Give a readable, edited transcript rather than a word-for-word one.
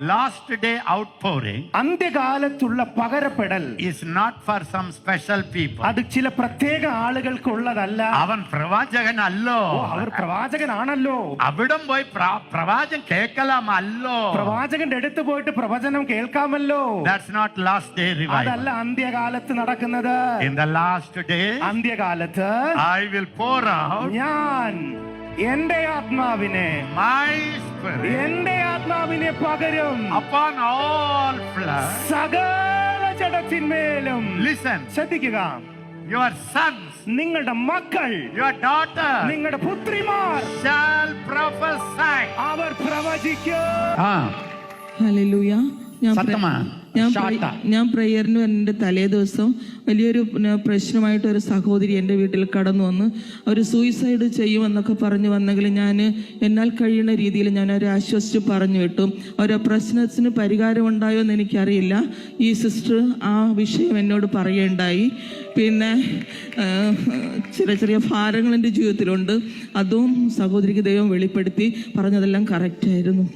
Last day outpouring അന്ത്യകാലത്തുള്ള പകരപ്പെടൽ is not for some special people. അത് ചില പ്രത്യേക ആളുകൾക്കുള്ളതല്ല. അവൻ പ്രവാചകനല്ലോ. അവർ പ്രവാചകനാണല്ലോ. അവിടം പോയി പ്രവാചകം കേൾക്കലാമല്ലോ. പ്രവാചകന്റെ അടുത്ത് പോയിട്ട് പ്രവചനം കേൾക്കാമല്ലോ. That's not last day revival. അതല്ല അന്ത്യകാലത്ത് നടക്കുന്നത്. In the last day അന്ത്യകാലത്ത് I will pour out ഞാൻ എന്റെ ആത്മാവിനെ എന്റെ ആത്മാവിനെ പകരും upon all flesh. സകല ജഡത്തിന്മേലും. Listen. ശ്രദ്ധിക്കുക. Your sons, നിങ്ങളുടെ മക്കൾ, your daughter, നിങ്ങളുടെ പുത്രിമാർ shall prophesy. അവർ പ്രവചിക്കും. ഹല്ലേലൂയ. ഞാൻ പ്രേയറിന് എൻ്റെ തലേ ദിവസം വലിയൊരു പ്രശ്നമായിട്ട് ഒരു സഹോദരി എൻ്റെ വീട്ടിൽ കടന്നു വന്ന് അവർ സൂയിസൈഡ് ചെയ്യുമെന്നൊക്കെ പറഞ്ഞു വന്നെങ്കിൽ ഞാൻ എന്നാൽ കഴിയുന്ന രീതിയിൽ ഞാൻ അവരെ ആശ്വസിച്ച് പറഞ്ഞു വിട്ടു. അവരുടെ പ്രശ്നത്തിന് പരിഹാരമുണ്ടായോ എന്ന് എനിക്കറിയില്ല. ഈ സിസ്റ്റർ ആ വിഷയം എന്നോട് പറയുകയുണ്ടായി. പിന്നെ ചെറിയ ഭാരങ്ങൾ എൻ്റെ ജീവിതത്തിലുണ്ട്. അതും സഹോദരിക്ക് ദൈവം വെളിപ്പെടുത്തി. പറഞ്ഞതെല്ലാം കറക്റ്റായിരുന്നു.